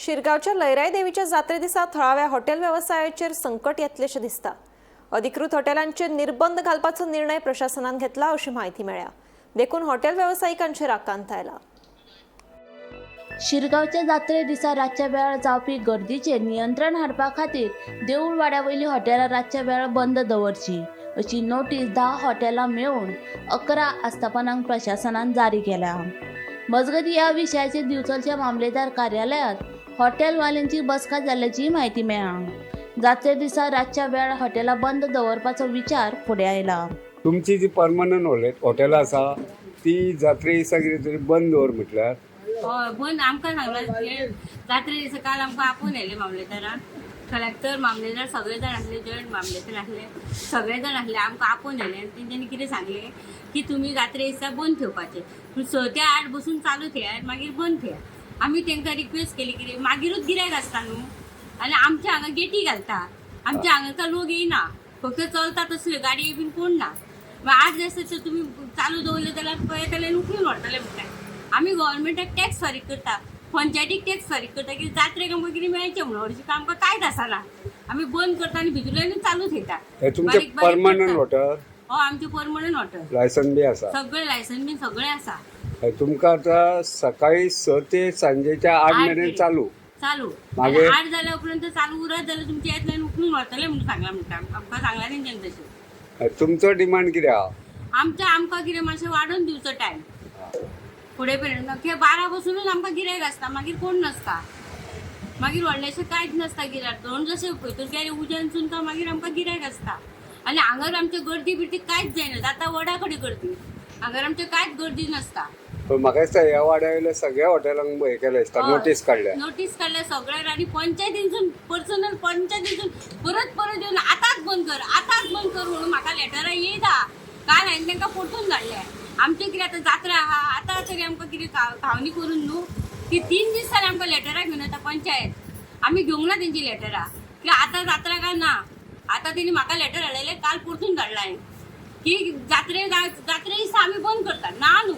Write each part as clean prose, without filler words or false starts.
शिरगावच्या लयराई देवीच्या जात्रे दिसा थळाव्या हॉटेल व्यवसायाचेर संकट येतलेशें दिसता। अधिकृत हॉटेलांचेर निर्बंध घालपाचो निर्णय प्रशासनान घेतला अशी माहिती मेळ्ळ्या। देखून हॉटेल व्यावसायिकांचेर आकांत आयला। शिरगावच्या जात्रे दिसा रातच्या वेळार जावपी गर्दीचेर नियंत्रण हाडपा खातीर देऊळ वाड्यावयली हॉटेलां रातच्या वेळार बंद दवरची अशी नोटीस 10 हॉटेलां मेळून 11 आस्थापनांक प्रशासनान जारी केल्या। मजगती ह्या विशयाचेर दिवचलच्या मामलेदार कार्यालयात हॉटेलवाल्यांची बसका जाल्ल्याची माहिती मेळ्ळा। जात्रे दिसा रातच्या वेळार हॉटेलां बंद दवरपाचो विचार फुडें आयला। तुमची जी परमनंट हॉटेलां आसा ती जात्रे दिसा कितें तरी बंद दवर म्हटल्यार हय बंद आमकां सांगला जात्रे दिसा काल आमकां आपोवन येयले मामलेदारान। कलेक्टर मामलेदार सगळे जाण आसले, जॉयंट मामलेदार आसले, सगळे जाण आसले। आमकां आपोवन येयले आनी तेंच्यांनी कितें सांगलें की तुमी जात्रे दिसा बंद ठेवपाचें, 6 ते 8 बसून चालू थेयात मागीर बंद थेयात। आमी तेंकां रिक्वेस्ट केली कितें मागीरूच गिरायक आसता न्हू, आनी आमच्या हांगा गेटी घालता, आमच्या हांगा लोक येयना, फक्त चलता तसल्यो गाडये बीन कोण ना। 8 दिसाचें तुमी चालू दवरले जाल्यार पळयतले उखलून व्हरतले म्हणटात। आमी गव्हर्नमेंटाक टॅक्स फारीक करता, पंचायतीक टॅक्स फारीक करता की जात्रेक आमकां कितें मेळचें म्हणून। हरशीं आमकां कांयच आसना, आमी बंद करता आनी भितरल्यानूच चालू थेयता। तुमचें परमनंट हॉटेल हय आमचें परमनंट हॉटेल, लायसन बी आसा? सगळें लायसन बीन सगळें आसा। तुमकां आतां सकाळी 6 ते सांजेच्या 8 मेरेन चालू मागीर 8 जाल्या उपरांत चालू उरत जाल्यार तुमच्या येतल्यान उखलून व्हरतले म्हणून सांगला म्हणटा। आमकां सांगला तेंच्यांनी तशें। तुमचो डिमांड कितें आहा? आमकां कितें मातशें वाडोवन दिवचो टायम फुडें पर्यंत। 12 बसूनच आमकां गिरायक आसता, मागीर कोण नासता, मागीर व्हडलेशें कांयच नासता गिरायक। दोन जशें पळय गेले उज्यानसून तो मागीर आमकां गिरायक आसता। आनी हांगर आमचे गर्दी बिर्दी कांयच जायना, जाता वडा कडेन गर्दी, हांगर आमचे कांयच गर्दी नासता। पण म्हाका दिसता ह्या वाड्या वयल्या सगळ्या हॉटेलांक हें केलें दिसता, नोटीस काडल्या सगळ्यांक। आनी पंचायतीनसून पर्सनल पंचायतीनसून परत येवन आतांच बंद कर म्हणून म्हाका लेटरां येयता। काल हांवें तांकां परतून धाडले। आमचें कितें आतां जात्रा आहा, आतां तरी आमकां कितें खावनी करून न्हू की 3 दीस जाल्यार आमकां लेटरां घेवन येता पंचायत। आमी घेवंक ना तेंची लेटरां की आतां जात्रा काय ना। आतां तेणी म्हाका लेटर हाडलेलें, काल परतून धाडला हांवें की जात्रे दिसा आमी बंद करता। ना न्हू,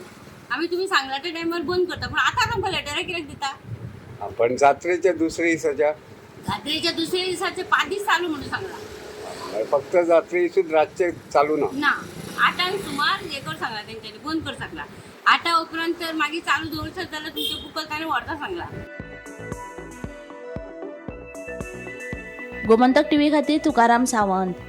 आमी तुमी सांगला त्या टायमार बंद करता, पूण आतां आमकां लेटरां कित्याक दिता? पण जात्रेच्या दुसऱ्या दिसाच्या जात्रेच्या दुसऱ्या दिसाचे 5 दीस चालू म्हणून सांगला। फक्त जात्रे दिसून रातचे चालू ना 8 सुमार हे कर सांगला तेंच्यांनी, बंद कर सांगला। 8 उपरांत तर मागीर चालू दवरशात जाल्यार तुमचे बुकल ताणें व्हरता सांगला। गोमंतक टीव्ही खातीर तुकाराम सावंत।